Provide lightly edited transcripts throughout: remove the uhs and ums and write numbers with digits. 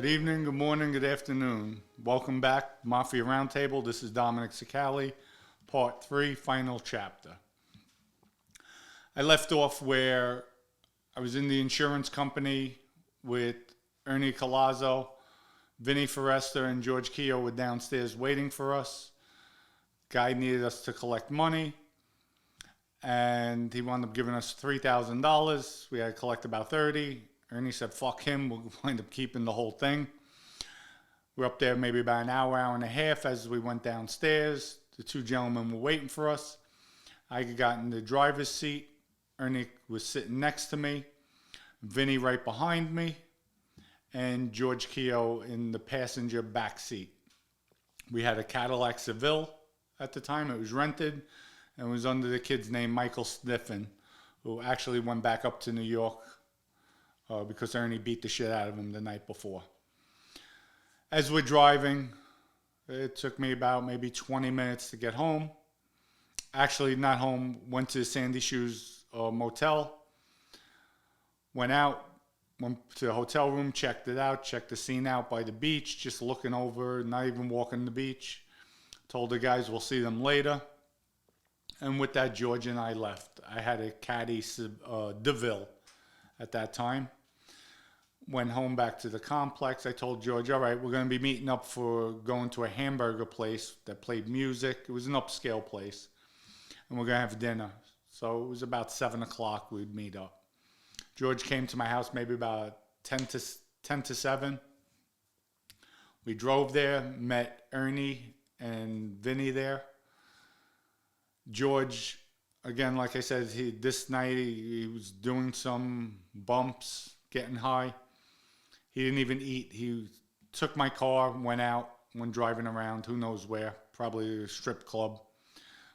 Good evening, good morning, good afternoon. Welcome back, Mafia Roundtable. This is Dominic Cicali, Part 3, Final Chapter. I left off where I was in the insurance company with Ernie Colazzo, Vinny Forrester, and George KEHOE were downstairs waiting for us. Guy needed us to collect money, and he wound up giving us $3,000. We had to collect about 30. Ernie said, fuck him, we'll wind up keeping the whole thing. We're up there maybe about an hour, hour and a half. As we went downstairs, the two gentlemen were waiting for us. I got in the driver's seat. Ernie was sitting next to me. Vinny right behind me. And George KEHOE in the passenger back seat. We had a Cadillac Seville at the time. It was rented and was under the kid's name, Michael Sniffen, who actually went back up to New York because Ernie beat the shit out of him the night before. As we're driving, it took me about maybe 20 minutes to get home. Actually, not home, went to Sandy Shoes Motel, went out, went to the hotel room, checked it out, checked the scene out by the beach, just looking over, not even walking the beach. Told the guys we'll see them later. And with that, George and I left. I had a Caddy DeVille at that time. Went home back to the complex. I told George, all right, we're going to be meeting up for going to a hamburger place that played music. It was an upscale place. And we're going to have dinner. So it was about 7 o'clock we'd meet up. George came to my house maybe about 10 to 7. We drove there, met Ernie and Vinny there. George, again, like I said, this night he was doing some bumps, getting high. He didn't even eat. He took my car, went out, went driving around, who knows where, probably a strip club.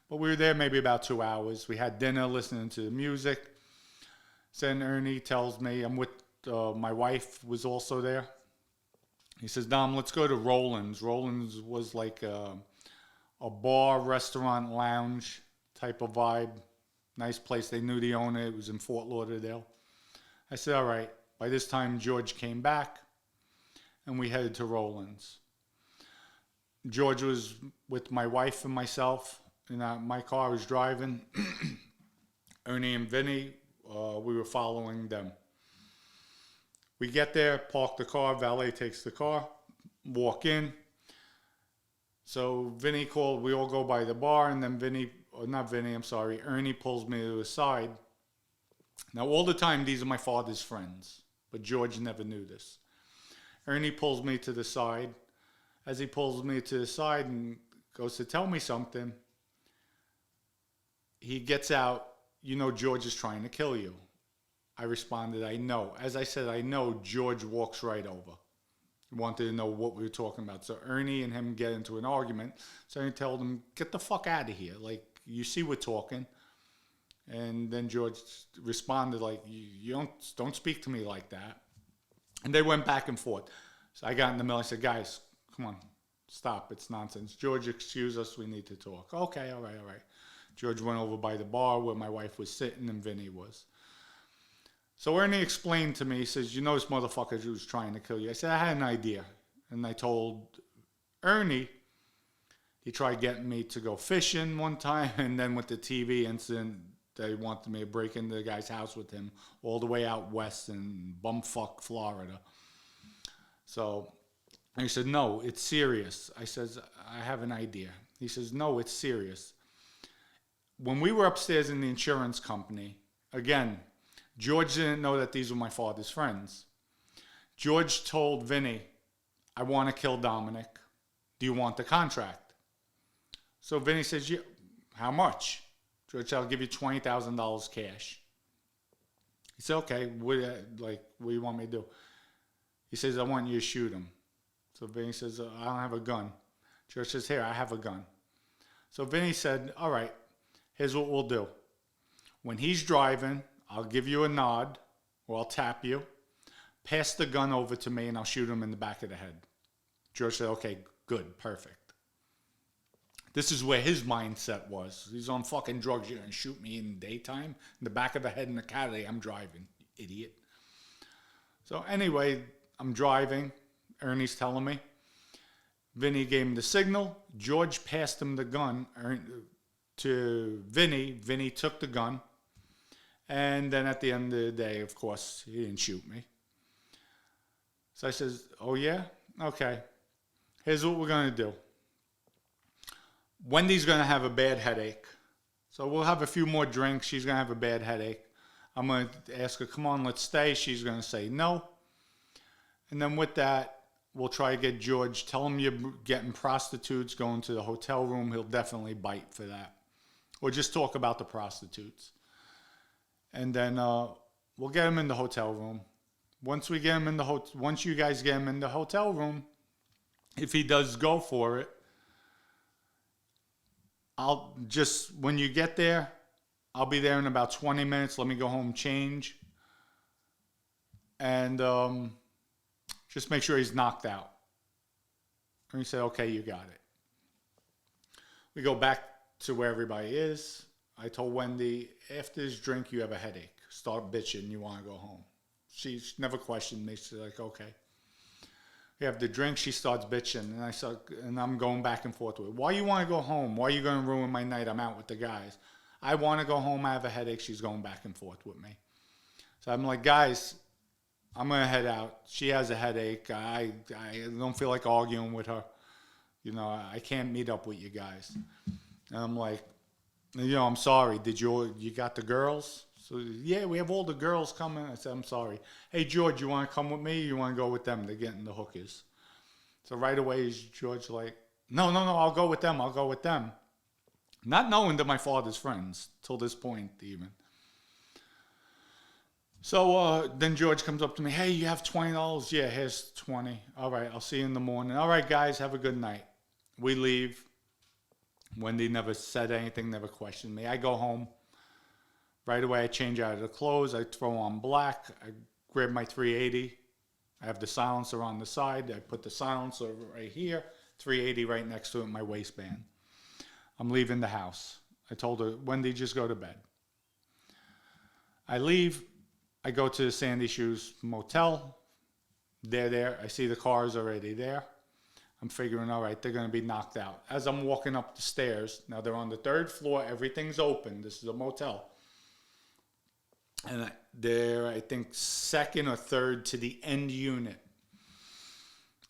But we were there maybe about 2 hours. We had dinner, listening to the music. Then Ernie tells me, I'm with my wife was also there. He says, Dom, let's go to Roland's. Roland's was like a bar, restaurant, lounge type of vibe. Nice place. They knew the owner. It was in Fort Lauderdale. I said, all right. By this time, George came back, and we headed to Roland's. George was with my wife and myself. In my car, I was driving. Ernie and Vinny, we were following them. We get there, park the car, valet takes the car, walk in. So Vinny called, we all go by the bar, and then Ernie pulls me to the side. Now, all the time, these are my father's friends, but George never knew this. Ernie pulls me to the side. As he pulls me to the side and goes to tell me something, he gets out, you know George is trying to kill you. I responded, I know. As I said, I know. George walks right over. He wanted to know what we were talking about. So Ernie and him get into an argument. So I told him, get the fuck out of here. Like, you see we're talking. And then George responded like, you don't speak to me like that. And they went back and forth. So I got in the middle. I said, guys, come on, stop. It's nonsense. George, excuse us. We need to talk. Okay, all right. George went over by the bar where my wife was sitting and Vinny was. So Ernie explained to me, he says, you know this motherfucker who's trying to kill you. I said, I had an idea. And I told Ernie, he tried getting me to go fishing one time. And then with the TV incident, they wanted me to break into the guy's house with him all the way out west in bumfuck Florida. So he said, no, it's serious. I says, I have an idea. He says, no, it's serious. When we were upstairs in the insurance company, again, George didn't know that these were my father's friends. George told Vinny, I want to kill Dominic. Do you want the contract? So Vinny says, yeah, how much? George, I'll give you $20,000 cash. He said, okay, what do you want me to do? He says, I want you to shoot him. So Vinny says, I don't have a gun. George says, here, I have a gun. So Vinny said, all right, here's what we'll do. When he's driving, I'll give you a nod, or I'll tap you. Pass the gun over to me, and I'll shoot him in the back of the head. George said, okay, good, perfect. This is where his mindset was. He's on fucking drugs. You're going to shoot me in the daytime? In the back of the head in the Cadillac, I'm driving, idiot. So anyway, I'm driving. Ernie's telling me. Vinny gave him the signal. George passed him the gun to Vinny. Vinny took the gun. And then at the end of the day, of course, he didn't shoot me. So I says, oh yeah? Okay. Here's what we're going to do. Wendy's going to have a bad headache. So we'll have a few more drinks. She's going to have a bad headache. I'm going to ask her, come on, let's stay. She's going to say no. And then with that, we'll try to get George. Tell him you're getting prostitutes, going to the hotel room. He'll definitely bite for that. Or just talk about the prostitutes. And then we'll get him in the hotel room. Once we get him in the once you guys get him in the hotel room, if he does go for it, I'll just, when you get there, I'll be there in about 20 minutes. Let me go home, change. And just make sure he's knocked out. And he said, okay, you got it. We go back to where everybody is. I told Wendy, after this drink, you have a headache. Start bitching, you want to go home. She never questioned me. She's like, okay. We have the drink, she starts bitching. And I'm going back and forth with her. Why you want to go home? Why are you going to ruin my night? I'm out with the guys. I want to go home, I have a headache. She's going back and forth with me. So I'm like, guys, I'm going to head out. She has a headache. I don't feel like arguing with her. You know, I can't meet up with you guys. And I'm like, you know, I'm sorry. Did you got the girls? So, yeah, we have all the girls coming. I said, I'm sorry. Hey, George, you want to come with me? Or you want to go with them? They're getting the hookers. So right away, George like, no, I'll go with them. I'll go with them. Not knowing that my father's friends till this point even. So then George comes up to me. Hey, you have $20? Yeah, here's 20. All right, I'll see you in the morning. All right, guys, have a good night. We leave. Wendy never said anything, never questioned me. I go home. Right away, I change out of the clothes. I throw on black. I grab my 380. I have the silencer on the side. I put the silencer right here. 380 right next to it in my waistband. I'm leaving the house. I told her, Wendy, just go to bed. I leave. I go to the Sandy Shoes Motel. They're there. I see the cars already there. I'm figuring, all right, they're going to be knocked out. As I'm walking up the stairs, now they're on the 3rd floor. Everything's open. This is a motel. And they're, I think, 2nd or 3rd to the end unit.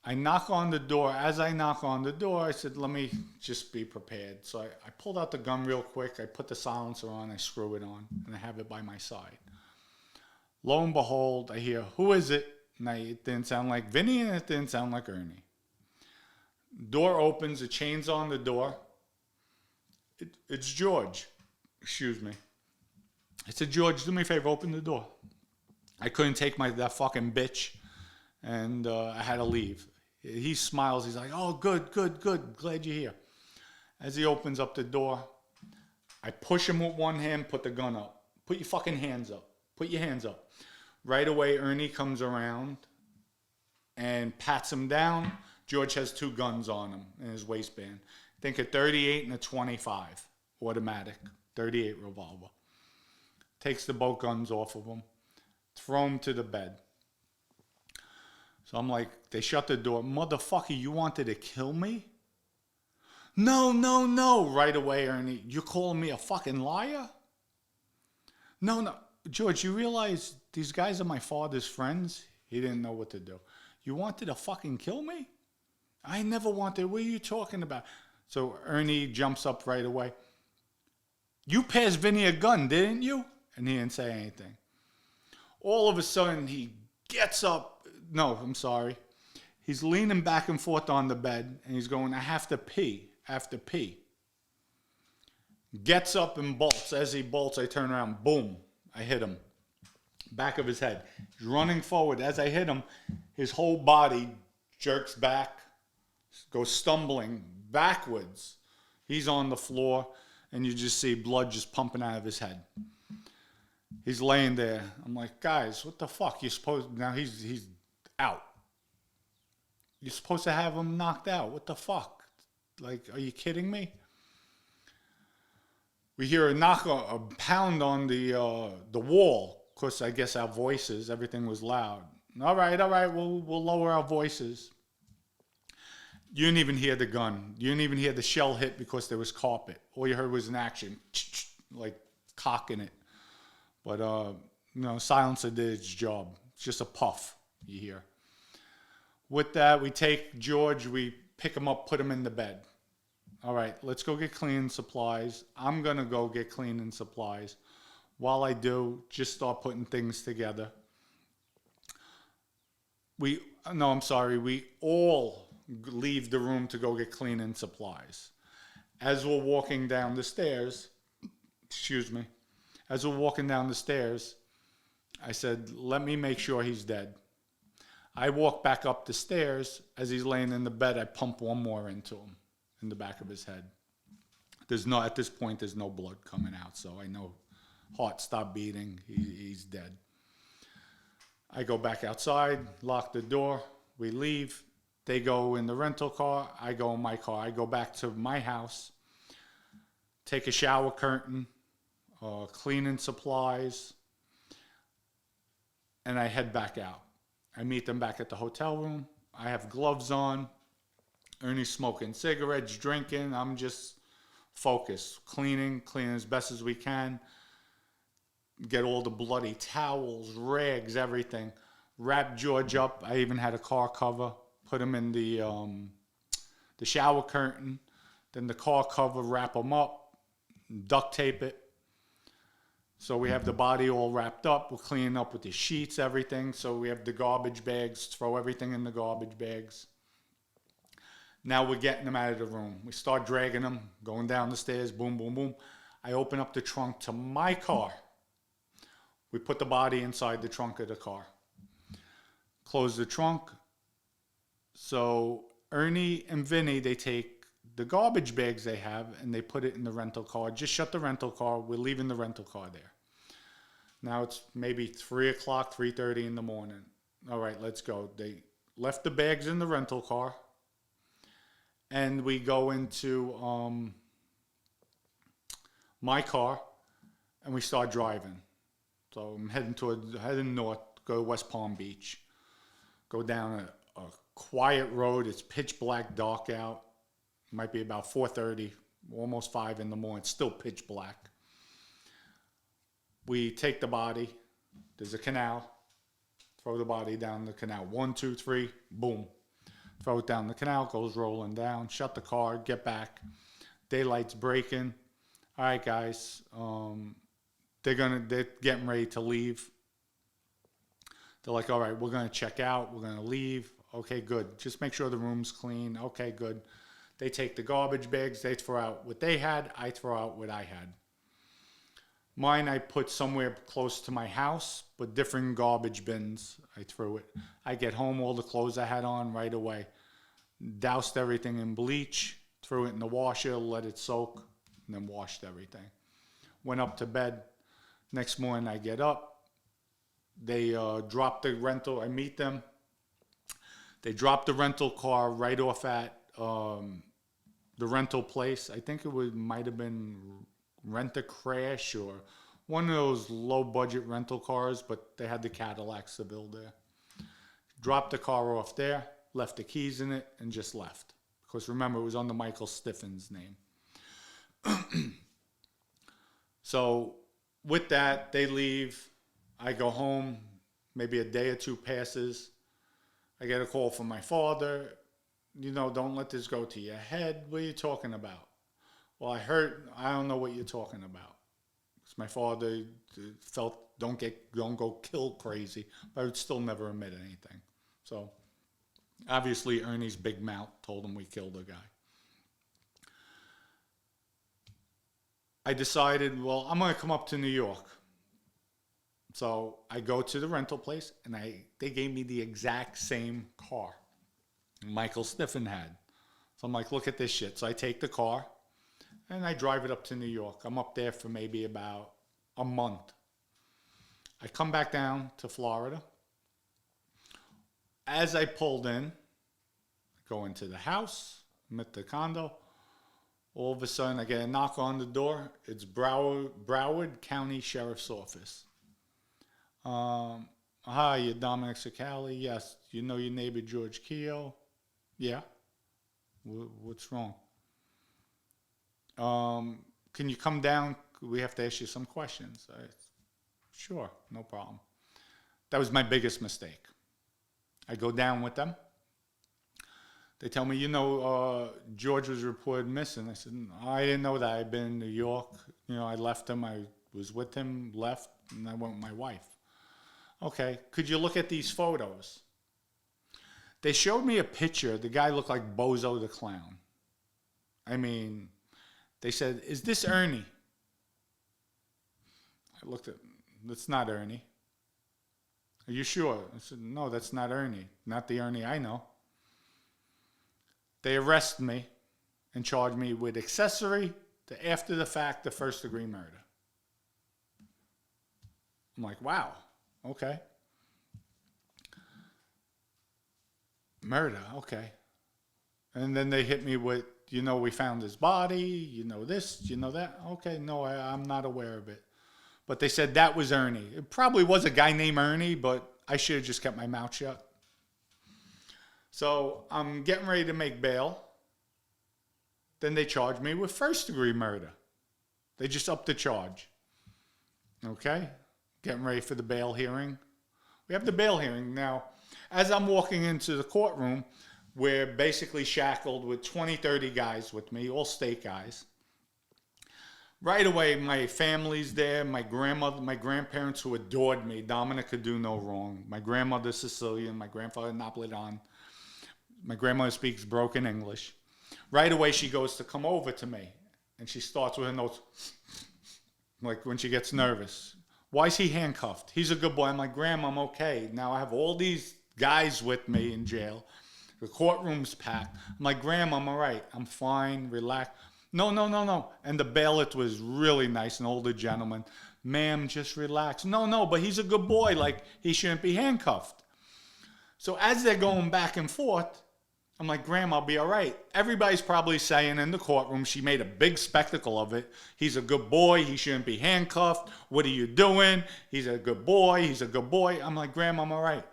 I knock on the door. As I knock on the door, I said, let me just be prepared. So I pulled out the gun real quick. I put the silencer on. I screw it on. And I have it by my side. Lo and behold, I hear, who is it? And it didn't sound like Vinny, and it didn't sound like Ernie. Door opens. The chain's on the door. It's George. Excuse me. I said, George, do me a favor, open the door. I couldn't take that fucking bitch, and I had to leave. He smiles. He's like, oh, good. Glad you're here. As he opens up the door, I push him with one hand, put the gun up. Put your fucking hands up. Put your hands up. Right away, Ernie comes around and pats him down. George has 2 guns on him in his waistband. I think a 38 and a 25, automatic, 38 revolver. Takes the both guns off of him, throw him to the bed. So I'm like, they shut the door. Motherfucker, you wanted to kill me? No. Right away, Ernie, you're calling me a fucking liar? No. George, you realize these guys are my father's friends? He didn't know what to do. You wanted to fucking kill me? I never wanted. What are you talking about? So Ernie jumps up right away. You passed Vinny a gun, didn't you? And he didn't say anything. All of a sudden, he gets up. No, I'm sorry. He's leaning back and forth on the bed, and he's going, I have to pee. Gets up and bolts. As he bolts, I turn around. Boom. I hit him. Back of his head. He's running forward. As I hit him, his whole body jerks back, goes stumbling backwards. He's on the floor, and you just see blood just pumping out of his head. He's laying there. I'm like, guys, what the fuck? You're supposed, now he's out. You're supposed to have him knocked out. What the fuck? Like, are you kidding me? We hear a knock, a pound on the wall. Of course, I guess our voices, everything was loud. All right, we'll lower our voices. You didn't even hear the gun. You didn't even hear the shell hit because there was carpet. All you heard was an action, like cocking it. But, silencer did its job. It's just a puff you hear. With that, we take George, we pick him up, put him in the bed. All right, let's go get cleaning supplies. I'm going to go get cleaning supplies. While I do, just start putting things together. We all leave the room to go get cleaning supplies. As we're walking down the stairs, as we're walking down the stairs, I said, let me make sure he's dead. I walk back up the stairs. As he's laying in the bed, I pump one more into him in the back of his head. At this point, there's no blood coming out, so I know heart stopped beating. He's dead. I go back outside, lock the door. We leave. They go in the rental car. I go in my car. I go back to my house, take a shower curtain, cleaning supplies, and I head back out. I meet them back at the hotel room. I have gloves on. Ernie's smoking cigarettes, drinking. I'm just focused, cleaning as best as we can. Get all the bloody towels, rags, everything. Wrap George up. I even had a car cover. Put him in the shower curtain. Then the car cover, wrap him up, duct tape it. So we have the body all wrapped up. We're cleaning up with the sheets, everything. So we have the garbage bags, throw everything in the garbage bags. Now we're getting them out of the room. We start dragging them, going down the stairs, boom, boom, boom. I open up the trunk to my car. We put the body inside the trunk of the car. Close the trunk. So Ernie and Vinny, they take the garbage bags they have and they put it in the rental car. Just shut the rental car. We're leaving the rental car there. Now it's maybe 3 o'clock, 3:30 in the morning. All right, let's go. They left the bags in the rental car. And we go into my car and we start driving. So I'm heading north, go to West Palm Beach. Go down a quiet road. It's pitch black, dark out. It might be about 4:30, almost 5 in the morning. It's still pitch black. We take the body. There's a canal. Throw the body down the canal. 1, 2, 3, boom. Throw it down the canal, goes rolling down. Shut the car, get back. Daylight's breaking. All right, guys. They're getting ready to leave. They're like, all right, we're going to check out. We're going to leave. Okay, good. Just make sure the room's clean. Okay, good. They take the garbage bags. They throw out what they had. I throw out what I had. Mine I put somewhere close to my house, but different garbage bins. I threw it. I get home, all the clothes I had on right away. Doused everything in bleach, threw it in the washer, let it soak, and then washed everything. Went up to bed. Next morning I get up. They drop the rental. I meet them. They drop the rental car right off at the rental place. I think might have been Rent a Crash or one of those low budget rental cars, but they had the Cadillac Seville there. Dropped the car off there, left the keys in it, and just left. Because remember, it was under Michael Stiffin's name. So with that, they leave. I go home. Maybe a day or two passes. I get a call from my father. Don't let this go to your head. What are you talking about? Well, I don't know what you're talking about. Because my father felt, don't go kill crazy, but I would still never admit anything. So, obviously, Ernie's big mouth told him we killed a guy. I decided, well, I'm going to come up to New York. So, I go to the rental place, and they gave me the exact same car Michael Stiffen had. So, I'm like, look at this shit. So, I take the car. And I drive it up to New York. I'm up there for maybe about a month. I come back down to Florida. As I pulled in, I go into the house, I'm at the condo. All of a sudden, I get a knock on the door. It's Broward County Sheriff's Office. Hi, you're Dominic Sicali. Yes. You know your neighbor, George KEHOE? Yeah. What's wrong? Can you come down? We have to ask you some questions. Sure, no problem. That was my biggest mistake. I go down with them. They tell me, George was reported missing. I said, no, I didn't know that. I've been in New York. I left him. I was with him, left, and I went with my wife. Okay, could you look at these photos? They showed me a picture. The guy looked like Bozo the Clown. I mean, they said, is this Ernie? I looked at him. That's not Ernie. Are you sure? I said, no, that's not Ernie. Not the Ernie I know. They arrest me and charge me with accessory to after the fact the first degree murder. I'm like, wow, okay. Murder, okay. And then they hit me with, we found his body, this, that. Okay, no, I'm not aware of it. But they said that was Ernie. It probably was a guy named Ernie, but I should have just kept my mouth shut. So I'm getting ready to make bail. Then they charge me with first degree murder. They just upped the charge. Okay, getting ready for the bail hearing. We have the bail hearing. Now, as I'm walking into the courtroom, we're basically shackled with 20, 30 guys with me, all state guys. Right away, my family's there, my grandmother, my grandparents who adored me. Dominic could do no wrong. My grandmother Sicilian, my grandfather Napolitan. My grandmother speaks broken English. Right away, she goes to come over to me. And she starts with her notes, like when she gets nervous. Why is he handcuffed? He's a good boy. I'm like, Grandma, I'm okay. Now I have all these guys with me in jail. The courtroom's packed. I'm like, Grandma, I'm all right. I'm fine, relax. No. And the bailiff was really nice, an older gentleman. Ma'am, just relax. No, but he's a good boy. Like, he shouldn't be handcuffed. So as they're going back and forth, I'm like, Grandma, I'll be all right. Everybody's probably saying in the courtroom, she made a big spectacle of it. He's a good boy. He shouldn't be handcuffed. What are you doing? He's a good boy. He's a good boy. I'm like, Grandma, I'm all right.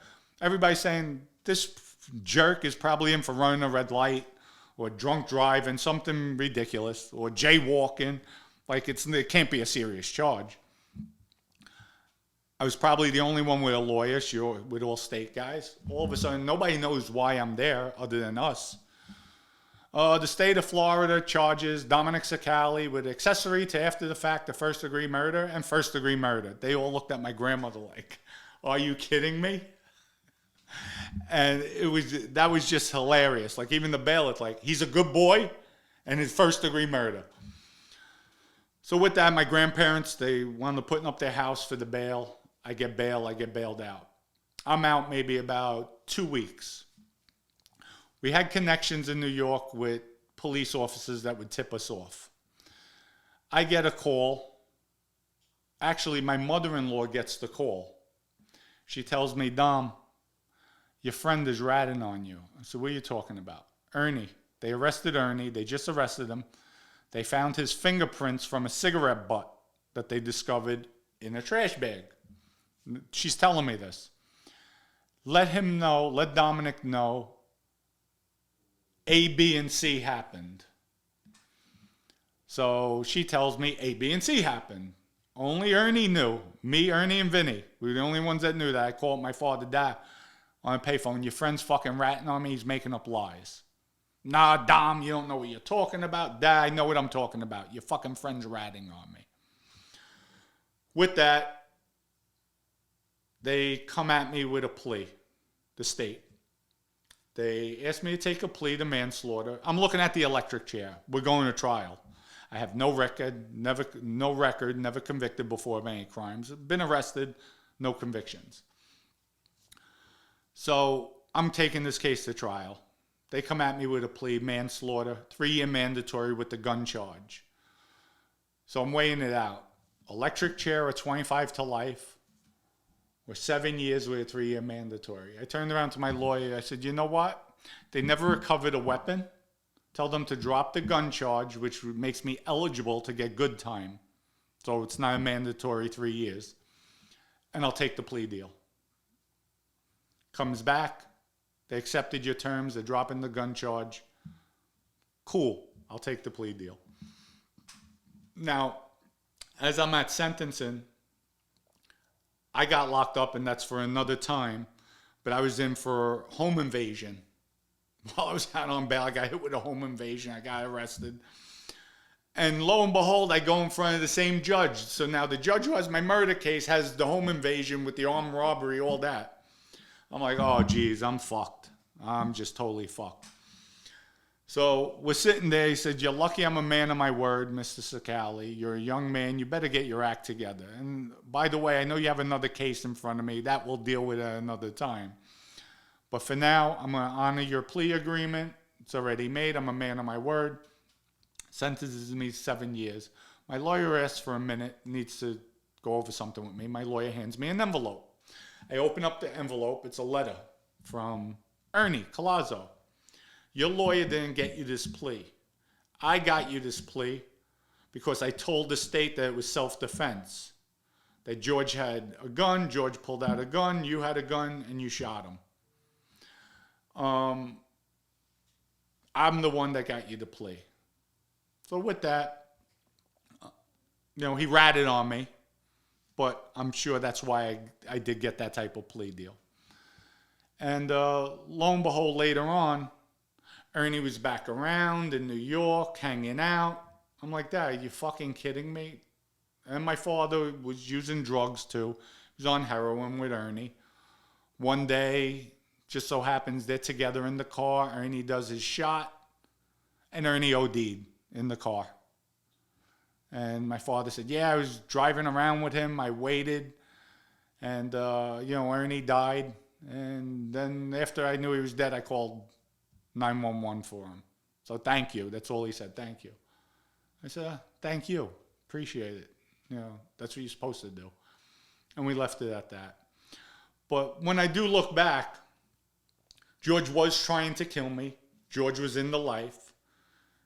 Everybody's saying this jerk is probably in for running a red light or drunk driving, something ridiculous, or jaywalking. Like, it can't be a serious charge. I was probably the only one with a lawyer, sure, with all state guys. All of a sudden, nobody knows why I'm there other than us. The state of Florida charges Dominic Sicali with accessory to after the fact of first degree murder and first degree murder. They all looked at my grandmother like, are you kidding me? And that was just hilarious. Like, even the bailiff, like, he's a good boy and his first degree murder. So with that, my grandparents, they wound up putting up their house for the bail. I get bailed out. I'm out maybe about 2 weeks. We had connections in New York with police officers that would tip us off. I get a call. Actually, my mother-in-law gets the call. She tells me, Dom, your friend is ratting on you. I said, what are you talking about? Ernie. They arrested Ernie. They just arrested him. They found his fingerprints from a cigarette butt that they discovered in a trash bag. She's telling me this. Let him know, let Dominic know A, B, and C happened. So she tells me A, B, and C happened. Only Ernie knew. Me, Ernie, and Vinny. We were the only ones that knew that. I called my father, Dad, on a payphone. Your friend's fucking ratting on me. He's making up lies. Nah, Dom, you don't know what you're talking about. Dad, I know what I'm talking about. Your fucking friend's ratting on me. With that, they come at me with a plea, the state. They asked me to take a plea to manslaughter. I'm looking at the electric chair. We're going to trial. I have no record, never convicted before of any crimes. Been arrested, no convictions. So I'm taking this case to trial. They come at me with a plea, manslaughter, 3-year mandatory with the gun charge. So I'm weighing it out. Electric chair or 25 to life, or 7 years with a 3-year mandatory. I turned around to my lawyer. I said, you know what? They never recovered a weapon. Tell them to drop the gun charge, which makes me eligible to get good time. So it's not a mandatory 3 years. And I'll take the plea deal. Comes back. They accepted your terms. They're dropping the gun charge. Cool, I'll take the plea deal. Now, as I'm at sentencing, I got locked up, and that's for another time, but I was in for home invasion. While I was out on bail, I got hit with a home invasion. I got arrested. And lo and behold, I go in front of the same judge. So now the judge who has my murder case has the home invasion with the armed robbery, all that. I'm like, oh, geez, I'm fucked. I'm just totally fucked. So we're sitting there. He said, you're lucky I'm a man of my word, Mr. Sakali. You're a young man. You better get your act together. And by the way, I know you have another case in front of me. That we'll deal with at another time. But for now, I'm going to honor your plea agreement. It's already made. I'm a man of my word. Sentences me 7 years. My lawyer asks for a minute, needs to go over something with me. My lawyer hands me an envelope. I open up the envelope. It's a letter from Ernie Colazzo. Your lawyer didn't get you this plea. I got you this plea because I told the state that it was self-defense. That George had a gun, George pulled out a gun, you had a gun, and you shot him. I'm the one that got you the plea. So with that, he ratted on me, but I'm sure that's why I did get that type of plea deal. And lo and behold, later on, Ernie was back around in New York, hanging out. I'm like, Dad, are you fucking kidding me? And my father was using drugs too. He was on heroin with Ernie. One day, just so happens they're together in the car. Ernie does his shot, and Ernie OD'd in the car. And my father said, yeah, I was driving around with him. I waited, and, Ernie died. And then after I knew he was dead, I called 911 for him. So thank you. That's all he said, thank you. I said, thank you. Appreciate it. That's what you're supposed to do. And we left it at that. But when I do look back, George was trying to kill me. George was in the life.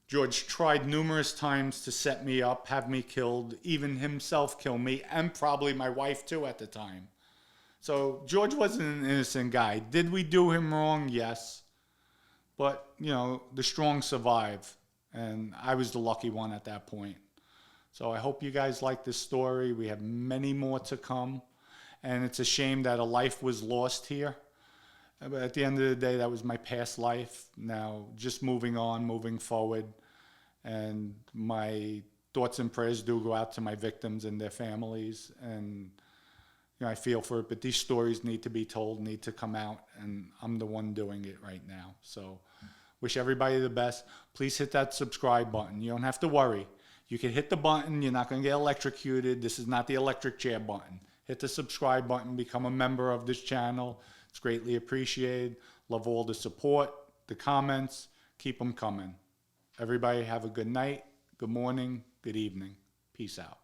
George tried numerous times to set me up, have me killed, even himself kill me, and probably my wife too at the time. So George wasn't an innocent guy. Did we do him wrong? Yes. But, the strong survive. And I was the lucky one at that point. So I hope you guys like this story. We have many more to come. And it's a shame that a life was lost here. But at the end of the day, that was my past life. Now, just moving on, moving forward. And my thoughts and prayers do go out to my victims and their families. And I feel for it. But these stories need to be told, need to come out. And I'm the one doing it right now. So wish everybody the best. Please hit that subscribe button. You don't have to worry. You can hit the button. You're not going to get electrocuted. This is not the electric chair button. Hit the subscribe button. Become a member of this channel. It's greatly appreciated. Love all the support, the comments. Keep them coming. Everybody have a good night, good morning, good evening. Peace out.